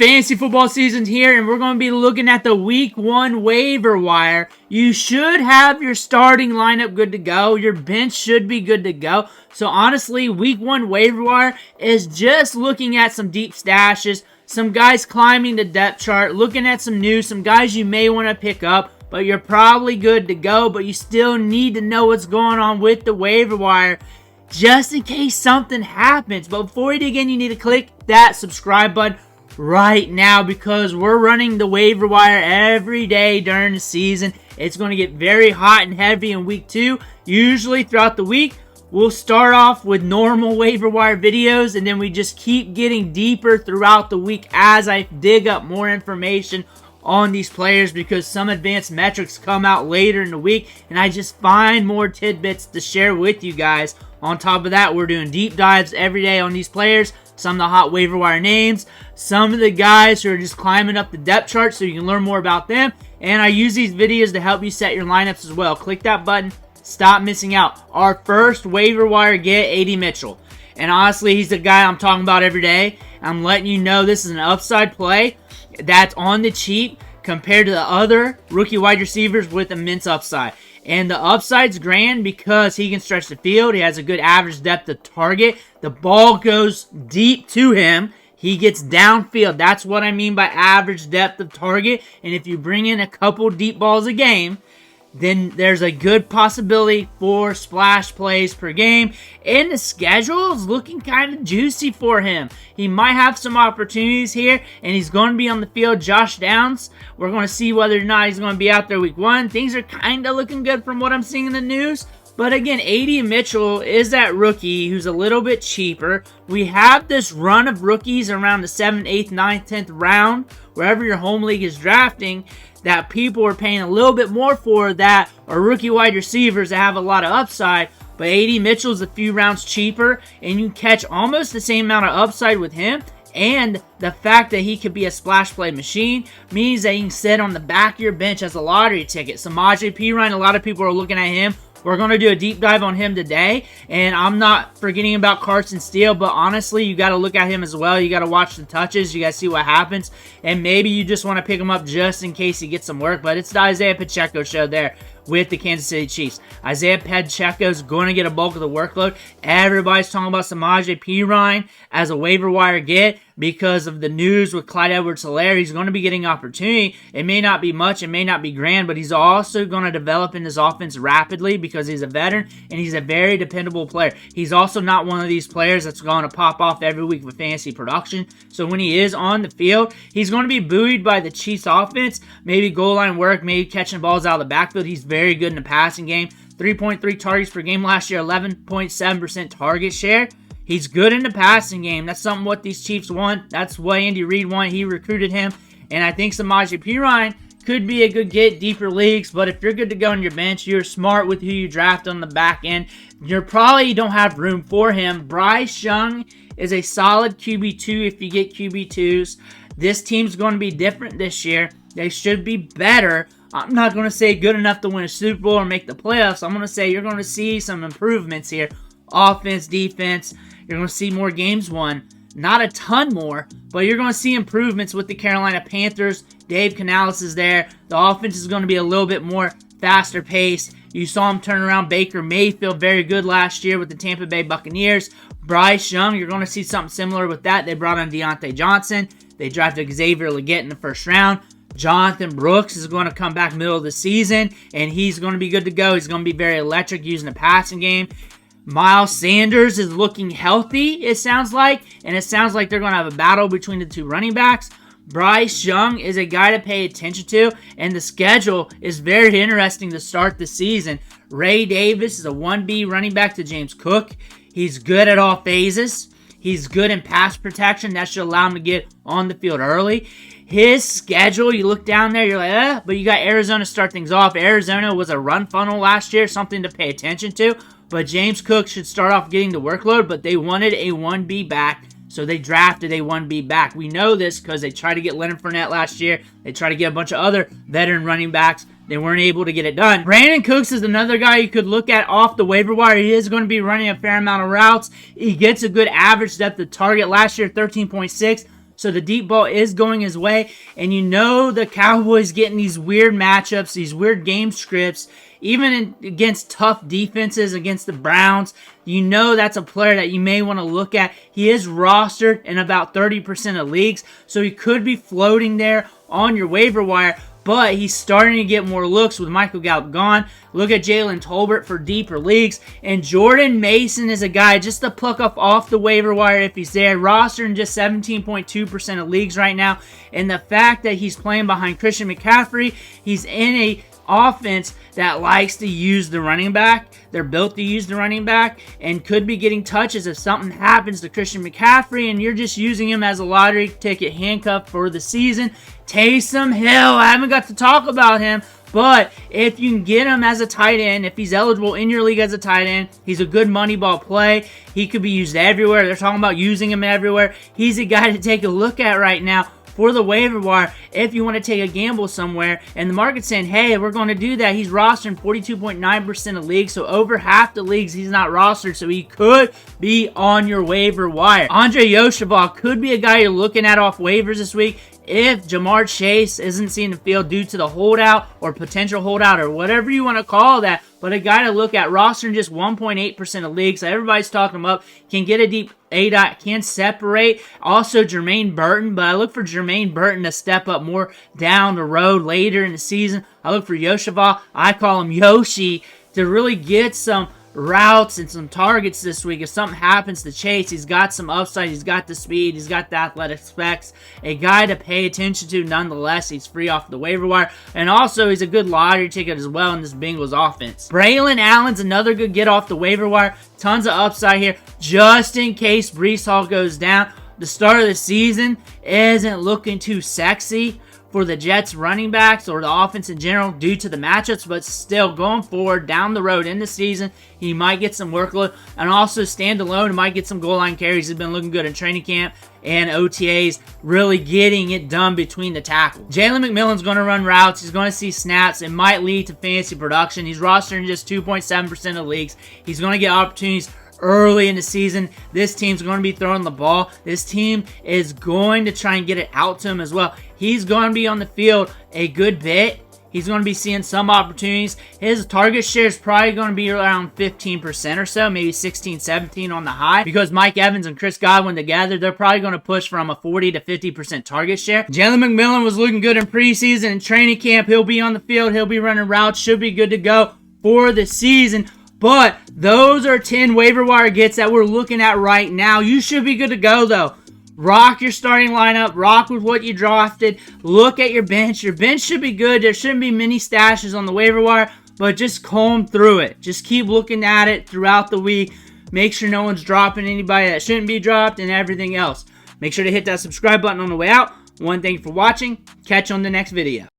Fantasy football season's here, and we're going to be looking at the Week 1 waiver wire. You should have your starting lineup good to go. Your bench should be good to go. So honestly, Week 1 waiver wire is just looking at some deep stashes, some guys climbing the depth chart, looking at some news, some guys you may want to pick up, but you're probably good to go, but you still need to know what's going on with the waiver wire just in case something happens. But before you dig in, you need to click that subscribe button right now because we're running the waiver wire every day during the season. It's going to get very hot and heavy in week 2. Usually throughout the week, we'll start off with normal waiver wire videos, and then we just keep getting deeper throughout the week as I dig up more information on these players because some advanced metrics come out later in the week, and I just find more tidbits to share with you guys. On top of that, we're doing deep dives every day on these players, some of the hot waiver wire names, some of the guys who are just climbing up the depth chart so you can learn more about them. And I use these videos to help you set your lineups as well. Click that button. Stop missing out. Our first waiver wire get, A.D. Mitchell. And honestly, he's the guy I'm talking about every day. I'm letting you know this is an upside play that's on the cheap compared to the other rookie wide receivers with immense upside. And the upside's grand because he can stretch the field. He has a good average depth of target. The ball goes deep to him. He gets downfield. That's what I mean by average depth of target. And if you bring in a couple deep balls a game, then there's a good possibility for splash plays per game. And the schedule is looking kind of juicy for him. He might have some opportunities here, and he's going to be on the field. Josh Downs, we're going to see whether or not he's going to be out there week 1. Things are kind of looking good from what I'm seeing in the news. But again, A.D. Mitchell is that rookie who's a little bit cheaper. We have this run of rookies around the 7th, 8th, 9th, 10th round, wherever your home league is drafting, that people are paying a little bit more for that are rookie wide receivers that have a lot of upside. But A.D. Mitchell's a few rounds cheaper, and you can catch almost the same amount of upside with him. And the fact that he could be a splash play machine means that you can sit on the back of your bench as a lottery ticket. Sammy Perine, a lot of people are looking at him. We're going to do a deep dive on him today, and I'm not forgetting about Carson Steele, but honestly, you got to look at him as well. You got to watch the touches. You got to see what happens, and maybe you just want to pick him up just in case he gets some work, but it's the Isaiah Pacheco show there with the Kansas City Chiefs. Isaiah Pacheco is going to get a bulk of the workload. Everybody's talking about Sammy Perine as a waiver wire get because of the news with Clyde Edwards-Helaire. He's going to be getting opportunity. It may not be much, it may not be grand, but he's also going to develop in his offense rapidly because he's a veteran and he's a very dependable player. He's also not one of these players that's going to pop off every week with fantasy production. So when he is on the field, he's going to be buoyed by the Chiefs offense, maybe goal line work, maybe catching balls out of the backfield. He's very good in the passing game. 3.3 targets per game last year, 11.7% target share. He's good in the passing game. That's something what these Chiefs want. That's what Andy Reid wanted. He recruited him. And I think Sammy Perine could be a good get deeper leagues. But if you're good to go on your bench, you're smart with who you draft on the back end, you probably don't have room for him. Bryce Young is a solid QB2 if you get QB2s. This team's going to be different this year. They should be better. I'm not going to say good enough to win a Super Bowl or make the playoffs. I'm going to say you're going to see some improvements here. Offense, defense. You're going to see more games won. Not a ton more, but you're going to see improvements with the Carolina Panthers. Dave Canales is there. The offense is going to be a little bit more faster paced. You saw him turn around Baker Mayfield very good last year with the Tampa Bay Buccaneers. Bryce Young, you're going to see something similar with that. They brought on Deontay Johnson. They drafted Xavier Legette in the first round. Jonathan Brooks is going to come back middle of the season, and he's going to be good to go. He's going to be very electric using the passing game. Miles Sanders is looking healthy, it sounds like, and it sounds like they're going to have a battle between the two running backs. Bryce Young is a guy to pay attention to, and the schedule is very interesting to start the season. Ray Davis is a 1B running back to James Cook. He's good at all phases. He's good in pass protection. That should allow him to get on the field early. His schedule, you look down there, you're like, but you got Arizona to start things off. Arizona was a run funnel last year, something to pay attention to. But James Cook should start off getting the workload, but they wanted a 1B back, so they drafted a 1B back. We know this because they tried to get Leonard Fournette last year. They tried to get a bunch of other veteran running backs. They weren't able to get it done. Brandon Cooks is another guy you could look at off the waiver wire. He is going to be running a fair amount of routes. He gets a good average depth of target. Last year, 13.6. So the deep ball is going his way. And you know the Cowboys getting these weird matchups, these weird game scripts, even against tough defenses, against the Browns. You know that's a player that you may want to look at. He is rostered in about 30% of leagues, so he could be floating there on your waiver wire. But he's starting to get more looks with Michael Gallup gone. Look at Jalen Tolbert for deeper leagues. And Jordan Mason is a guy just to pluck up off the waiver wire if he's there. Rostered in just 17.2% of leagues right now. And the fact that he's playing behind Christian McCaffrey, he's in a offense that likes to use the running back. They're built to use the running back and could be getting touches if something happens to Christian McCaffrey and you're just using him as a lottery ticket handcuff for the season. Taysom Hill, I haven't got to talk about him, but if you can get him as a tight end, if he's eligible in your league as a tight end, he's a good money ball play. He could be used everywhere. They're talking about using him everywhere. He's a guy to take a look at right now for the waiver wire if you want to take a gamble somewhere. And the market's saying, hey, we're going to do that. He's rostered in 42.9% of leagues, so over half the leagues he's not rostered, so he could be on your waiver wire. Andre Yosa could be a guy you're looking at off waivers this week if Jamar Chase isn't seeing the field due to the holdout or potential holdout or whatever you want to call that. But a guy to look at, roster in just 1.8% of leagues. So everybody's talking about can get a deep A-dot, can separate. Also, Jermaine Burton, but I look for Jermaine Burton to step up more down the road later in the season. I look for Yosa, I call him Yoshi, to really get some routes and some targets this week. If something happens to Chase, he's got some upside, he's got the speed, he's got the athletic specs. A guy to pay attention to nonetheless. He's free off the waiver wire, and also he's a good lottery ticket as well in this Bengals offense. Braylon Allen's another good get off the waiver wire. Tons of upside here just in case Breece Hall goes down. The start of the season isn't looking too sexy for the Jets running backs or the offense in general due to the matchups, but still going forward down the road in the season, he might get some workload, and also stand alone, might get some goal line carries. He's been looking good in training camp and OTAs, really getting it done between the tackles. Jaylen McMillan's going to run routes. He's going to see snaps. It might lead to fantasy production. He's rostered in just 2.7% of leagues. He's going to get opportunities early in the season. This team's going to be throwing the ball. This team is going to try and get it out to him as well. He's going to be on the field a good bit. He's going to be seeing some opportunities. His target share is probably going to be around 15% or so, maybe 16, 17 on the high, because Mike Evans and Chris Godwin together, they're probably going to push from a 40 to 50% target share. Jaylen McMillan was looking good in preseason and training camp. He'll be on the field. He'll be running routes. Should be good to go for the season. But those are 10 waiver wire gets that we're looking at right now. You should be good to go, though. Rock your starting lineup. Rock with what you drafted. Look at your bench. Your bench should be good. There shouldn't be many stashes on the waiver wire, but just comb through it. Just keep looking at it throughout the week. Make sure no one's dropping anybody that shouldn't be dropped and everything else. Make sure to hit that subscribe button on the way out. Thank you for watching. Catch you on the next video.